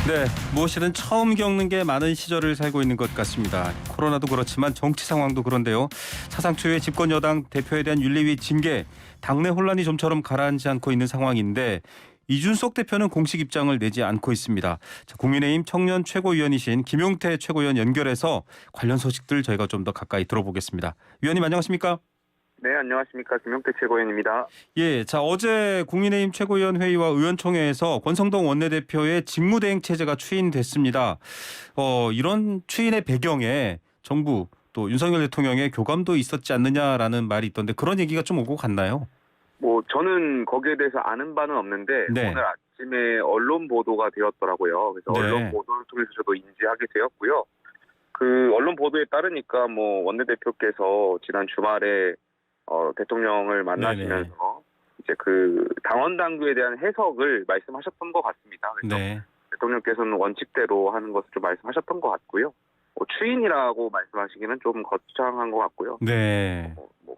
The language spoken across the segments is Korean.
네, 무엇이든 처음 겪는 게 많은 시절을 살고 있는 것 같습니다. 코로나도 그렇지만 정치 상황도 그런데요. 사상 초유의 집권 여당 대표에 대한 윤리위 징계, 당내 혼란이 좀처럼 가라앉지 않고 있는 상황인데 이준석 대표는 공식 입장을 내지 않고 있습니다. 자, 국민의힘 청년 최고위원이신 김용태 최고위원 연결해서 관련 소식들 저희가 좀 더 가까이 들어보겠습니다. 위원님 안녕하십니까? 네, 안녕하십니까. 김용태 최고위원입니다. 예, 자 어제 국민의힘 최고위원 회의와 의원총회에서 권성동 원내대표의 직무대행 체제가 추인됐습니다. 이런 추인의 배경에 정부 또 윤석열 대통령의 교감도 있었지 않느냐라는 말이 있던데 그런 얘기가 좀 오고 갔나요? 저는 거기에 대해서 아는 바는 없는데 네. 오늘 아침에 언론 보도가 되었더라고요. 그래서 네. 언론 보도를 통해서 저도 인지하게 되었고요. 그 언론 보도에 따르니까 원내대표께서 지난 주말에 대통령을 만나시면서 이제 그 당원 당규에 대한 해석을 말씀하셨던 것 같습니다. 그래서 네. 대통령께서는 원칙대로 하는 것을 좀 말씀하셨던 것 같고요. 추인이라고 말씀하시기는 좀 거창한 것 같고요. 네.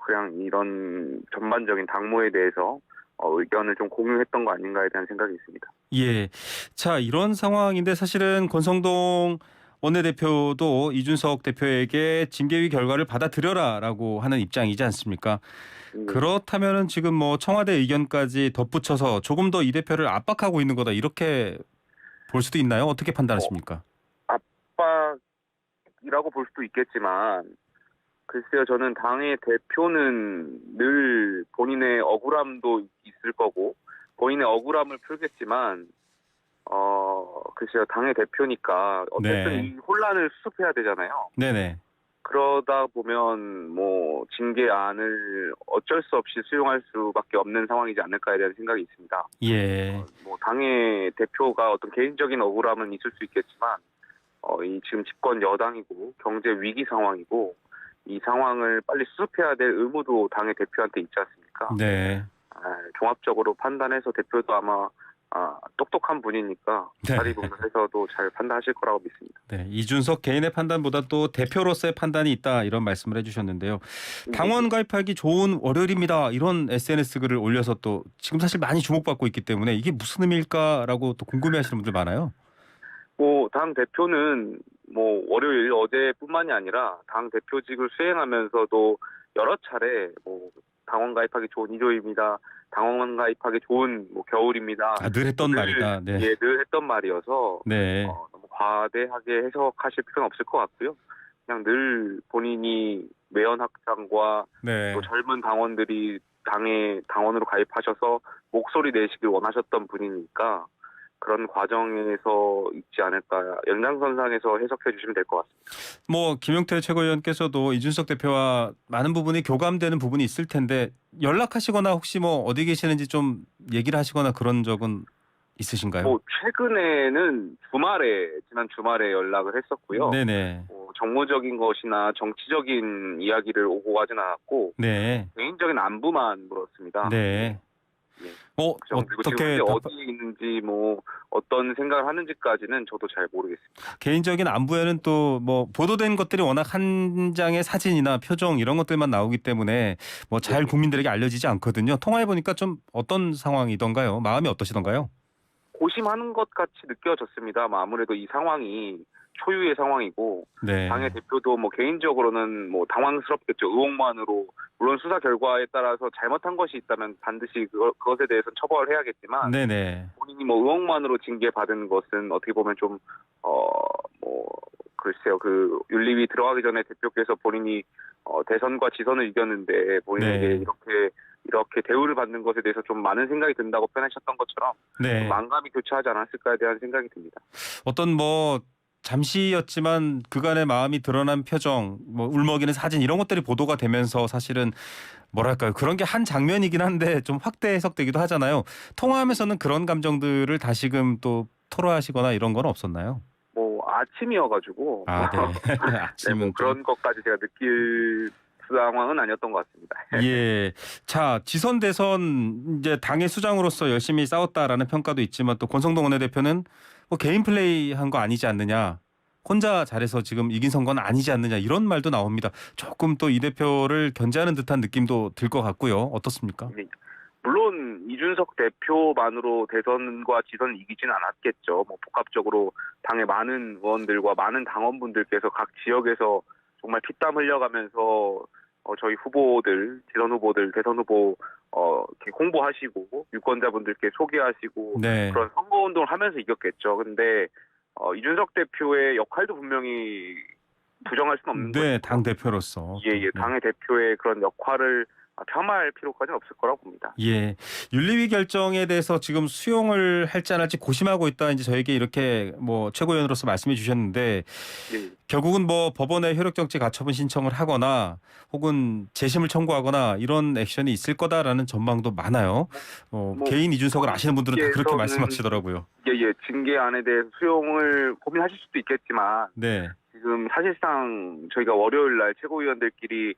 그냥 이런 전반적인 당무에 대해서 의견을 좀 공유했던 거 아닌가에 대한 생각이 있습니다. 예. 자, 이런 상황인데 사실은 권성동 원내대표도 이준석 대표에게 징계위 결과를 받아들여라라고 하는 입장이지 않습니까? 그렇다면은 지금 청와대 의견까지 덧붙여서 조금 더 이 대표를 압박하고 있는 거다 이렇게 볼 수도 있나요? 어떻게 판단하십니까? 압박이라고 볼 수도 있겠지만 글쎄요, 저는 당의 대표는 늘 본인의 억울함도 있을 거고 본인의 억울함을 풀겠지만 글쎄요, 당의 대표니까 어쨌든 네. 이 혼란을 수습해야 되잖아요. 네네. 그러다 보면 징계안을 어쩔 수 없이 수용할 수밖에 없는 상황이지 않을까에 대한 생각이 있습니다. 예. 당의 대표가 어떤 개인적인 억울함은 있을 수 있겠지만 이 지금 집권 여당이고 경제 위기 상황이고 이 상황을 빨리 수습해야 될 의무도 당의 대표한테 있지 않습니까? 네. 종합적으로 판단해서 대표도 아마 똑똑한 분이니까 네. 자리 분석해서도 잘 판단하실 거라고 믿습니다. 네. 이준석 개인의 판단보다 또 대표로서의 판단이 있다 이런 말씀을 해주셨는데요. 당원 가입하기 좋은 월요일입니다. 이런 SNS 글을 올려서 또 지금 사실 많이 주목받고 있기 때문에 이게 무슨 의미일까라고 또 궁금해하시는 분들 많아요. 당 대표는 월요일 어제뿐만이 아니라 당 대표직을 수행하면서도 여러 차례 당원 가입하기 좋은 일요일입니다. 당원 가입하기 좋은 겨울입니다. 늘 했던 말이다. 네. 예, 늘 했던 말이어서 네. 너무 과대하게 해석하실 필요는 없을 것 같고요. 그냥 늘 본인이 매연 확장과 네. 또 젊은 당원들이 당에 당원으로 가입하셔서 목소리 내시길 원하셨던 분이니까 그런 과정에서 있지 않을까 연장선상에서 해석해 주시면 될 것 같습니다. 김용태 최고위원께서도 이준석 대표와 많은 부분이 교감되는 부분이 있을 텐데 연락하시거나 혹시 어디 계시는지 좀 얘기를 하시거나 그런 적은 있으신가요? 최근에는 지난 주말에 연락을 했었고요. 네네. 정무적인 것이나 정치적인 이야기를 오고 가진 않았고 네. 개인적인 안부만 물었습니다. 네. 네. 그리고 지금 어떻게 현재 어디에 있는지 어떤 생각을 하는지까지는 저도 잘 모르겠습니다. 개인적인 안부에는 또 보도된 것들이 워낙 한 장의 사진이나 표정 이런 것들만 나오기 때문에 잘 국민들에게 알려지지 않거든요. 통화해 보니까 좀 어떤 상황이던가요? 마음이 어떠시던가요? 고심하는 것 같이 느껴졌습니다. 아무래도 이 상황이 초유의 상황이고 네. 당의 대표도 개인적으로는 당황스럽겠죠. 의혹만으로 물론 수사 결과에 따라서 잘못한 것이 있다면 반드시 그것에 대해서는 처벌을 해야겠지만 네네. 본인이 의혹만으로 징계받은 것은 어떻게 보면 좀 글쎄요, 그 윤리위 들어가기 전에 대표께서 본인이 대선과 지선을 이겼는데 본인에게 이렇게 대우를 받는 것에 대해서 좀 많은 생각이 든다고 표현하셨던 것처럼 네. 만감이 교차하지 않았을까에 대한 생각이 듭니다. 어떤 잠시였지만 그간의 마음이 드러난 표정, 울먹이는 사진 이런 것들이 보도가 되면서 사실은 뭐랄까요, 그런 게 한 장면이긴 한데 좀 확대 해석되기도 하잖아요. 통화하면서는 그런 감정들을 다시금 또 토로하시거나 이런 건 없었나요? 아침이어가지고 네. 아침은 그런 것까지 제가 느낄 상황은 아니었던 것 같습니다. 예. 자, 지선 대선 이제 당의 수장으로서 열심히 싸웠다라는 평가도 있지만 또 권성동 원내대표는 개인 플레이 한 거 아니지 않느냐. 혼자 잘해서 지금 이긴 선거는 아니지 않느냐 이런 말도 나옵니다. 조금 또 이 대표를 견제하는 듯한 느낌도 들 것 같고요. 어떻습니까? 물론 이준석 대표만으로 대선과 지선을 이기지는 않았겠죠. 뭐 복합적으로 당의 많은 의원들과 많은 당원분들께서 각 지역에서 정말 피땀 흘려가면서 저희 후보들, 지선 후보들, 대선 후보 이렇게 홍보하시고 유권자분들께 소개하시고 네. 그런 선거운동을 하면서 이겼겠죠. 근데 이준석 대표의 역할도 분명히 부정할 수는 없는 네, 거죠. 당 대표로서. 예, 당의 대표의 그런 역할을 폄하할 필요까지는 없을 거라고 봅니다. 예, 윤리위 결정에 대해서 지금 수용을 할지 안 할지 고심하고 있다. 이제 저에게 이렇게 뭐 최고위원으로서 말씀해 주셨는데 예. 결국은 뭐 법원에 효력정지 가처분 신청을 하거나 혹은 재심을 청구하거나 이런 액션이 있을 거다라는 전망도 많아요. 개인 이준석을 아시는 분들은 다 그렇게 말씀하시더라고요. 예, 징계안에 대해서 수용을 고민하실 수도 있겠지만 네, 지금 사실상 저희가 월요일 날 최고위원들끼리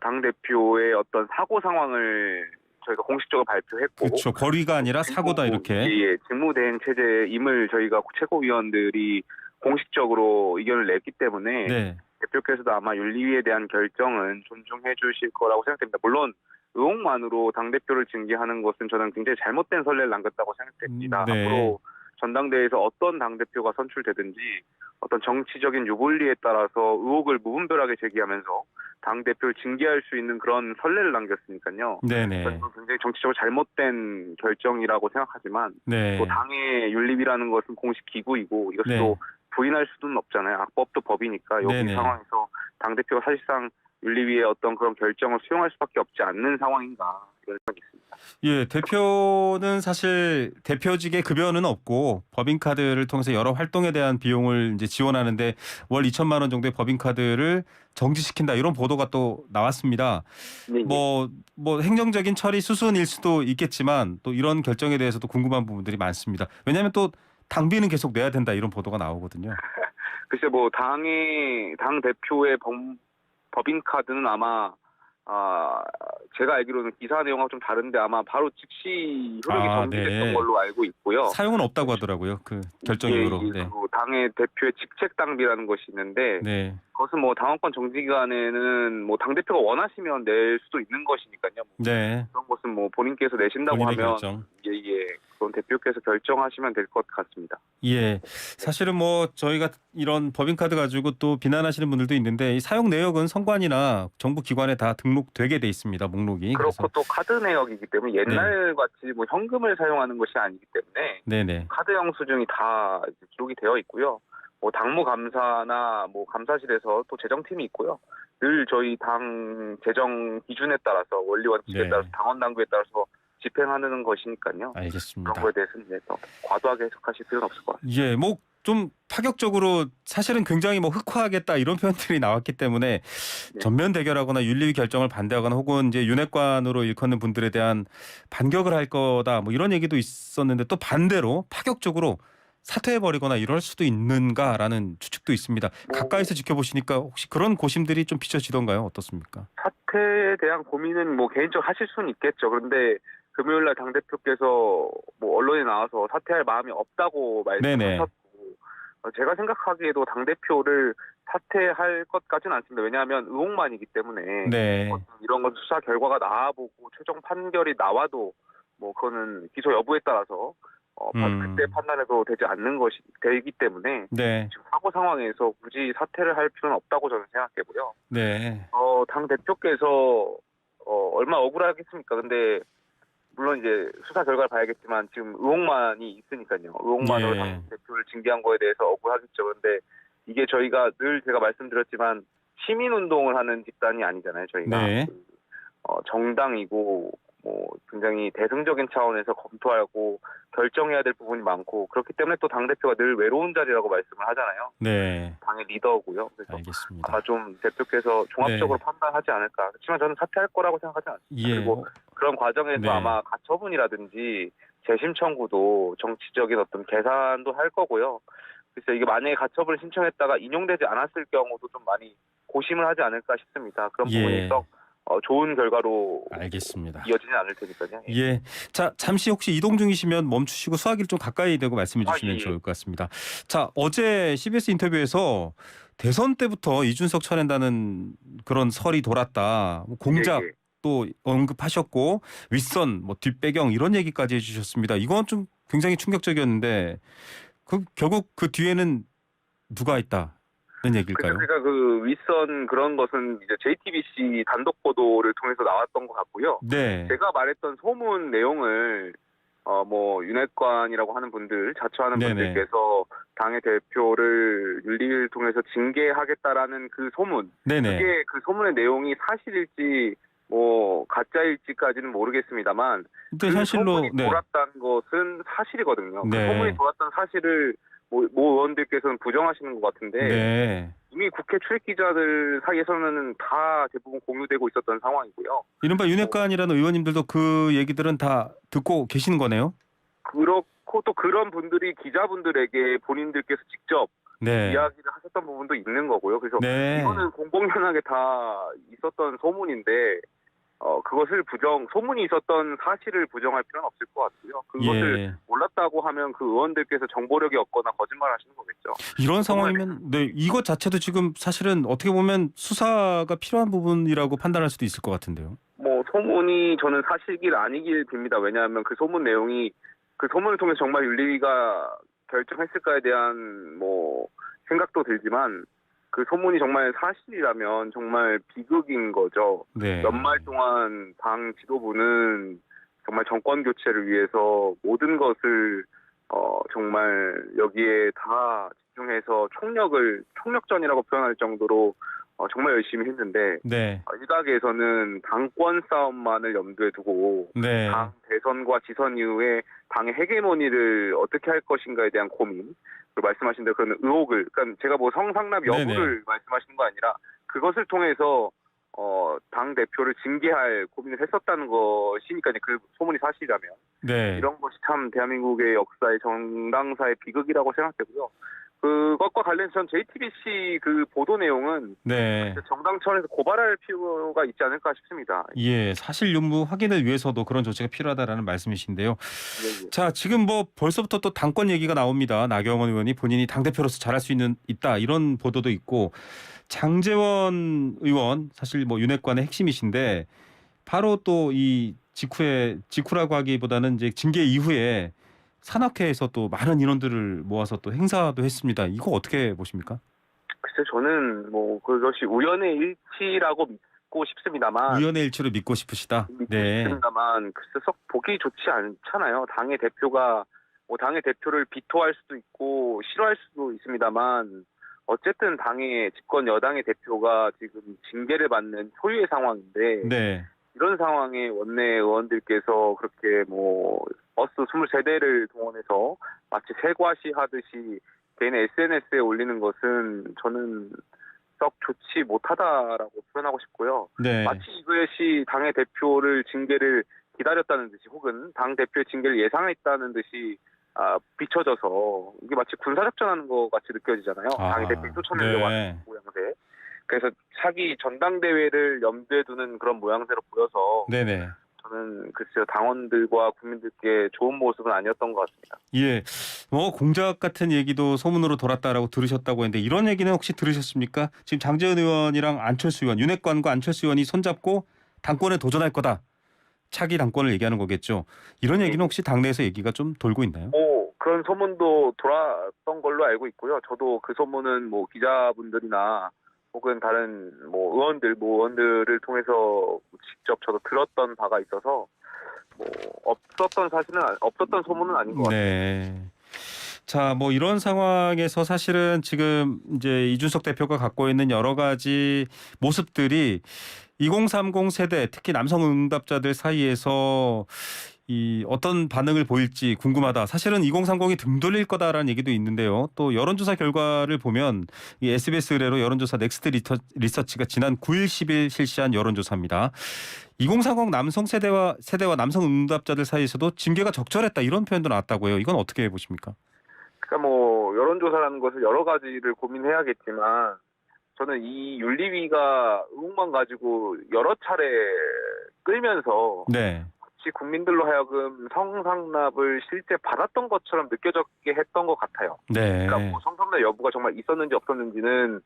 당 대표의 어떤 사고 상황을 저희가 공식적으로 발표했고, 그렇죠. 거리가 아니라 사고다 이렇게. 예, 직무대행 체제임을 저희가 최고위원들이 공식적으로 의견을 냈기 때문에 네, 대표께서도 아마 윤리위에 대한 결정은 존중해 주실 거라고 생각됩니다. 물론 의혹만으로 당 대표를 징계하는 것은 저는 굉장히 잘못된 선례를 남겼다고 생각됩니다. 네. 앞으로 전당대회에서 어떤 당 대표가 선출되든지 어떤 정치적인 유불리에 따라서 의혹을 무분별하게 제기하면서 당 대표를 징계할 수 있는 그런 선례를 남겼으니까요. 네네. 그래서 굉장히 정치적으로 잘못된 결정이라고 생각하지만 네. 또 당의 윤리위라는 것은 공식 기구이고 이것을 네. 또 부인할 수는 없잖아요. 악법도 법이니까 여기 네네. 상황에서 당 대표가 사실상 윤리위의 어떤 그런 결정을 수용할 수밖에 없지 않는 상황인가 이런 생각이 있습니다. 예, 대표는 사실 대표직의 급여는 없고 법인카드를 통해서 여러 활동에 대한 비용을 이제 지원하는데 월 2천만 원 정도의 법인카드를 정지시킨다 이런 보도가 또 나왔습니다. 네, 뭐 행정적인 처리 수순일 수도 있겠지만 또 이런 결정에 대해서도 궁금한 부분들이 많습니다. 왜냐하면 또 당비는 계속 내야 된다 이런 보도가 나오거든요. 글쎄 뭐 당 대표의 법인카드는 아마 제가 알기로는 기사 내용하고 좀 다른데 아마 바로 즉시 효력이 정지됐던 네. 걸로 알고 있고요. 사용은 없다고 하더라고요. 그 결정 예, 이후로. 네. 그 당의 대표의 직책 당비라는 것이 있는데 네. 그것은 뭐 당원권 정지 기간에는 뭐 당 대표가 원하시면 낼 수도 있는 것이니까요. 네. 그런 것은 뭐 본인께서 내신다고 본인의 하면 결정. 예, 그건 대표께서 결정하시면 될 것 같습니다. 예. 사실은 뭐 저희가 이런 법인카드 가지고 또 비난하시는 분들도 있는데 이 사용 내역은 선관위나 정부 기관에 다 등록되게 돼 있습니다. 목록이. 그렇고 또 카드 내역이기 때문에 옛날 같이 뭐 현금을 사용하는 것이 아니기 때문에 네네. 카드 영수증이 다 기록이 되어 있고요. 뭐 당무감사나 뭐 감사실에서 또 재정팀이 있고요. 늘 저희 당 재정 기준에 따라서 원리 원칙에 네. 따라서 당원 당규에 따라서 집행하는 것이니까요. 알겠습니다. 그런 거에 대해서는 이제 더 과도하게 해석하실 필요는 없을 것 같습니다. 예, 뭐 좀 파격적으로 사실은 굉장히 뭐 흑화하겠다 이런 표현들이 나왔기 때문에 네. 전면 대결하거나 윤리위 결정을 반대하거나 혹은 이제 윤핵관으로 일컫는 분들에 대한 반격을 할 거다 뭐 이런 얘기도 있었는데 또 반대로 파격적으로 사퇴해버리거나 이럴 수도 있는가라는 추측도 있습니다. 가까이서 지켜보시니까 혹시 그런 고심들이 좀 비춰지던가요? 어떻습니까? 사퇴에 대한 고민은 뭐 개인적으로 하실 수는 있겠죠. 그런데 금요일 날 당대표께서 뭐 언론에 나와서 사퇴할 마음이 없다고 말씀하셨고 제가 생각하기에도 당대표를 사퇴할 것 같지는 않습니다. 왜냐하면 의혹만이기 때문에 네. 이런 건 수사 결과가 나와보고 최종 판결이 나와도 뭐 그거는 기소 여부에 따라서 그때 판단해도 되지 않는 것이 되기 때문에 네. 지금 사고 상황에서 굳이 사퇴를 할 필요는 없다고 저는 생각하고요. 네. 당 대표께서 얼마 억울하겠습니까? 근데 물론 이제 수사 결과를 봐야겠지만 지금 의혹만이 있으니까요. 의혹만으로 예. 당 대표를 징계한 거에 대해서 억울하겠죠. 그런데 이게 저희가 늘 제가 말씀드렸지만 시민운동을 하는 집단이 아니잖아요. 저희가 네. 정당이고 뭐 굉장히 대승적인 차원에서 검토하고 결정해야 될 부분이 많고 그렇기 때문에 또 당대표가 늘 외로운 자리라고 말씀을 하잖아요. 네. 당의 리더고요. 그래서 알겠습니다. 아마 좀 대표께서 종합적으로 판단하지 않을까. 그렇지만 저는 사퇴할 거라고 생각하지 않습니다. 예. 그리고 그런 과정에서 네. 아마 가처분이라든지 재심 청구도 정치적인 어떤 계산도 할 거고요. 그래서 이게 만약에 가처분을 신청했다가 인용되지 않았을 경우도 좀 많이 고심을 하지 않을까 싶습니다. 그런 부분이 썩 좋은 결과로 알겠습니다. 이어지진 않을 테니까요. 예. 자, 잠시 혹시 이동 중이시면 멈추시고 수화기를 좀 가까이 대고 말씀해 주시면 예. 좋을 것 같습니다. 자, 어제 CBS 인터뷰에서 대선 때부터 이준석 쳐낸다는 그런 설이 돌았다. 뭐 공작 예. 또 언급하셨고 윗선, 뭐 뒷배경 이런 얘기까지 해주셨습니다. 이건 좀 굉장히 충격적이었는데 결국 그 뒤에는 누가 있다는 얘기일까요? 그러니까 그 윗선 그런 것은 이제 JTBC 단독 보도를 통해서 나왔던 것 같고요. 네. 제가 말했던 소문 내용을 뭐 윤핵관이라고 하는 분들, 자처하는 네네. 분들께서 당의 대표를 윤리위를 통해서 징계하겠다라는 그 소문, 네네. 그게 그 소문의 내용이 사실일지 뭐 가짜일지까지는 모르겠습니다만 근데 그 현실로 소문이 돌았다는 것은 사실이거든요. 그 네. 소문이 돌았다는 사실을 모 의원들께서는 부정하시는 것 같은데 네. 이미 국회 출입 기자들 사이에서는 다 대부분 공유되고 있었던 상황이고요. 이른바 윤핵관이라는 의원님들도 그 얘기들은 다 듣고 계시는 거네요. 그렇고 또 그런 분들이 기자분들에게 본인들께서 직접 네. 이야기를 하셨던 부분도 있는 거고요. 그래서 네. 이거는 공공연하게 다 있었던 소문인데 그것을 소문이 있었던 사실을 부정할 필요는 없을 것 같고요. 그것을 예. 몰랐다고 하면 그 의원들께서 정보력이 없거나 거짓말하시는 거겠죠. 이런 상황이면 네, 이것 자체도 지금 사실은 어떻게 보면 수사가 필요한 부분이라고 판단할 수도 있을 것 같은데요. 뭐 소문이 저는 사실길 아니길 빕니다. 왜냐하면 그 소문 내용이 그 소문을 통해서 정말 윤리위가 결정했을까에 대한 뭐 생각도 들지만 그 소문이 정말 사실이라면 정말 비극인 거죠. 네. 연말 동안 당 지도부는 정말 정권 교체를 위해서 모든 것을 정말 여기에 다 집중해서 총력전이라고 표현할 정도로 정말 열심히 했는데 네. 일각에서는 당권 싸움만을 염두에 두고 네. 당 대선과 지선 이후에 당의 헤게모니를 어떻게 할 것인가에 대한 고민, 그리고 말씀하신 대로 그런 의혹을, 그러니까 제가 뭐 성상납 여부를 네네. 말씀하시는 거 아니라 그것을 통해서 당 대표를 징계할 고민을 했었다는 것이니까 그 소문이 사실이라면 네. 이런 것이 참 대한민국의 역사의 정당사의 비극이라고 생각되고요. 그것과 관련해서 JTBC 그 보도 내용은 네. 정당 차원에서 고발할 필요가 있지 않을까 싶습니다. 예, 사실 유무 확인을 위해서도 그런 조치가 필요하다라는 말씀이신데요. 예, 예. 자, 지금 뭐 벌써부터 또 당권 얘기가 나옵니다. 나경원 의원이 본인이 당대표로서 잘할 수 있다 이런 보도도 있고 장제원 의원 사실 뭐 윤핵관의 핵심이신데 바로 또 이 직후라고 하기보다는 이제 징계 이후에 산악회에서 또 많은 인원들을 모아서 또 행사도 했습니다. 이거 어떻게 보십니까? 글쎄 저는 뭐 그것이 우연의 일치라고 믿고 싶습니다만 우연의 일치로 믿고 싶으시다. 네. 싶습니다만 글쎄 썩 보기 좋지 않잖아요. 당의 대표가 뭐 당의 대표를 비토할 수도 있고 싫어할 수도 있습니다만 어쨌든 당의 집권 여당의 대표가 지금 징계를 받는 초유의 상황인데 네. 이런 상황에 원내 의원들께서 그렇게 뭐 버스 23대를 동원해서 마치 세과시 하듯이 개인 SNS에 올리는 것은 저는 썩 좋지 못하다라고 표현하고 싶고요. 네. 마치 이것이 당의 대표를 징계를 기다렸다는 듯이 혹은 당 대표의 징계를 예상했다는 듯이 비춰져서 이게 마치 군사작전하는 것 같이 느껴지잖아요. 당의 대표를 쫓아내려고 하는 모양새. 그래서 차기 전당대회를 염두에 두는 그런 모양새로 보여서 네네. 저는 글쎄요 당원들과 국민들께 좋은 모습은 아니었던 것 같습니다. 예, 뭐 공작 같은 얘기도 소문으로 돌았다라고 들으셨다고 했는데 이런 얘기는 혹시 들으셨습니까? 지금 장제원 의원이랑 안철수 의원, 윤핵관과 안철수 의원이 손잡고 당권에 도전할 거다. 차기 당권을 얘기하는 거겠죠. 이런 얘기는 혹시 당내에서 얘기가 좀 돌고 있나요? 뭐 그런 소문도 돌았던 걸로 알고 있고요. 저도 그 소문은 뭐 기자분들이나 혹은 다른 뭐 의원들을 통해서 직접 저도 들었던 바가 있어서 뭐 없었던 소문은 아닌 것 같아요. 네. 자, 뭐 이런 상황에서 사실은 지금 이제 이준석 대표가 갖고 있는 여러 가지 모습들이 2030 세대 특히 남성 응답자들 사이에서 이 어떤 반응을 보일지 궁금하다. 사실은 2030이 등 돌릴 거다라는 얘기도 있는데요. 또 여론조사 결과를 보면 이 SBS 의뢰로 여론조사 넥스트 리서치가 지난 9일 10일 실시한 여론조사입니다. 2030 남성 세대와 남성 응답자들 사이에서도 징계가 적절했다 이런 표현도 나왔다고 해요. 이건 어떻게 보십니까? 그러니까 뭐 여론조사라는 것을 여러 가지를 고민해야겠지만 저는 이 윤리위가 의혹만 가지고 여러 차례 끌면서 네. 국민들로 하여금 성상납을 실제 받았던 것처럼 느껴졌게 했던 것 같아요. 네. 그러니까 뭐 성상납 여부가 정말 있었는지 없었는지는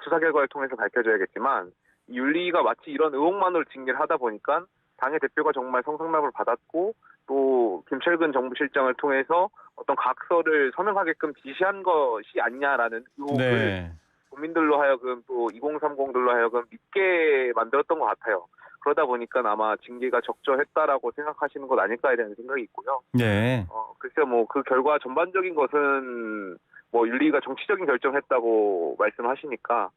수사 결과를 통해서 밝혀져야겠지만 윤리위가 마치 이런 의혹만으로 징계를 하다 보니까 당의 대표가 정말 성상납을 받았고 또 김철근 정부실장을 통해서 어떤 각서를 서명하게끔 지시한 것이 아니냐라는 의혹을 네. 국민들로 하여금 또 2030들로 하여금 믿게 만들었던 것 같아요. 그러다 보니까 아마 징계가 적절했다라고 생각하시는 것 아닐까에 대한 생각이 있고요. 네. 글쎄요, 뭐 그 결과 전반적인 것은 뭐 윤리위가 정치적인 결정을 했다고 말씀하시니까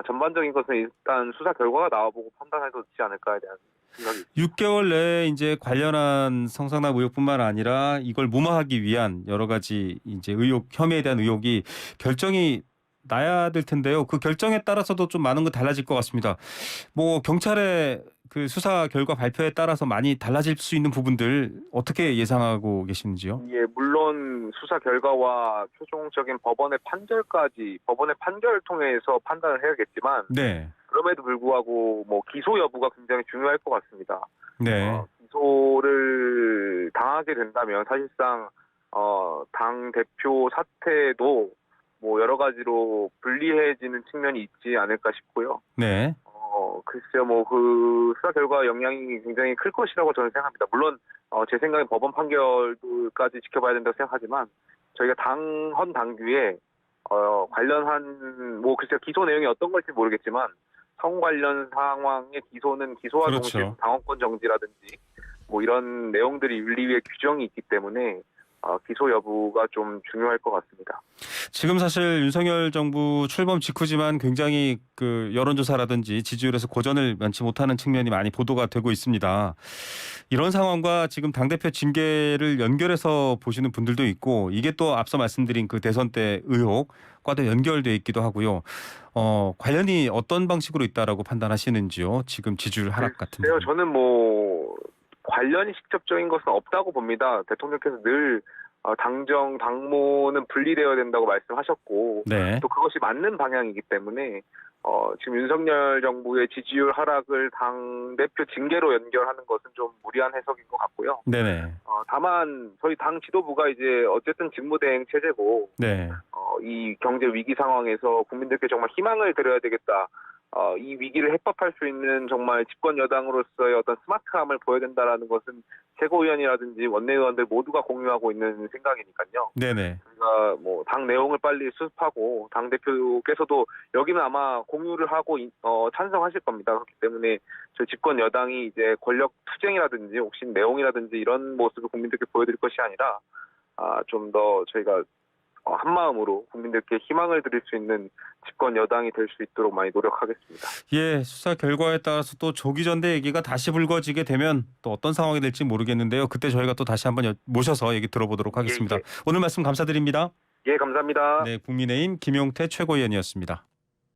전반적인 것은 일단 수사 결과가 나와보고 판단해도 되지 않을까에 대한 생각이 있습니다. 6개월 내에 이제 관련한 성상납 의혹뿐만 아니라 이걸 무마하기 위한 여러 가지 이제 의혹, 혐의에 대한 의혹이 결정이 나야 될 텐데요. 그 결정에 따라서도 좀 많은 거 달라질 것 같습니다. 뭐 경찰의 그 수사 결과 발표에 따라서 많이 달라질 수 있는 부분들 어떻게 예상하고 계시는지요? 예, 물론 수사 결과와 최종적인 법원의 판결까지 법원의 판결을 통해서 판단을 해야겠지만 네. 그럼에도 불구하고 뭐 기소 여부가 굉장히 중요할 것 같습니다. 네. 기소를 당하게 된다면 사실상 당 대표 사태도 뭐 여러 가지로 불리해지는 측면이 있지 않을까 싶고요. 네. 글쎄요, 뭐 그 수사 결과 영향이 굉장히 클 것이라고 저는 생각합니다. 물론 제 생각엔 법원 판결까지 지켜봐야 된다고 생각하지만 저희가 헌 당규에 관련한 뭐 글쎄요 기소 내용이 어떤 걸지 모르겠지만 성 관련 상황의 기소는 기소와 그렇죠. 동시에 당원권 정지라든지 뭐 이런 내용들이 윤리위에 규정이 있기 때문에 기소 여부가 좀 중요할 것 같습니다. 지금 사실 윤석열 정부 출범 직후지만 굉장히 그 여론조사라든지 지지율에서 고전을 면치 못하는 측면이 많이 보도가 되고 있습니다. 이런 상황과 지금 당대표 징계를 연결해서 보시는 분들도 있고 이게 또 앞서 말씀드린 그 대선 때 의혹과도 연결돼 있기도 하고요. 관련이 어떤 방식으로 있다라고 판단하시는지요? 지금 지지율 하락 같은 글쎄요, 부분. 저는 뭐 관련이 직접적인 것은 없다고 봅니다. 대통령께서 늘 당정, 당무는 분리되어야 된다고 말씀하셨고 네. 또 그것이 맞는 방향이기 때문에 지금 윤석열 정부의 지지율 하락을 당대표 징계로 연결하는 것은 좀 무리한 해석인 것 같고요. 네네. 다만 저희 당 지도부가 이제 어쨌든 직무대행 체제고 네. 이 경제 위기 상황에서 국민들께 정말 희망을 드려야 되겠다. 이 위기를 해법할 수 있는 정말 집권 여당으로서의 어떤 스마트함을 보여야 된다라는 것은 최고위원이라든지 원내의원들 모두가 공유하고 있는 생각이니까요. 네네. 저희가 뭐 당 내용을 빨리 수습하고 당 대표께서도 여기는 아마 공유를 하고 찬성하실 겁니다. 그렇기 때문에 저희 집권 여당이 이제 권력 투쟁이라든지 혹시 내용이라든지 이런 모습을 국민들께 보여드릴 것이 아니라 좀 더 저희가 한 마음으로 국민들께 희망을 드릴 수 있는 집권 여당이 될 수 있도록 많이 노력하겠습니다. 예, 수사 결과에 따라서 또 조기 전대 얘기가 다시 불거지게 되면 또 어떤 상황이 될지 모르겠는데요. 그때 저희가 또 다시 한번 모셔서 얘기 들어보도록 하겠습니다. 예. 오늘 말씀 감사드립니다. 예, 감사합니다. 네, 국민의힘 김용태 최고위원이었습니다.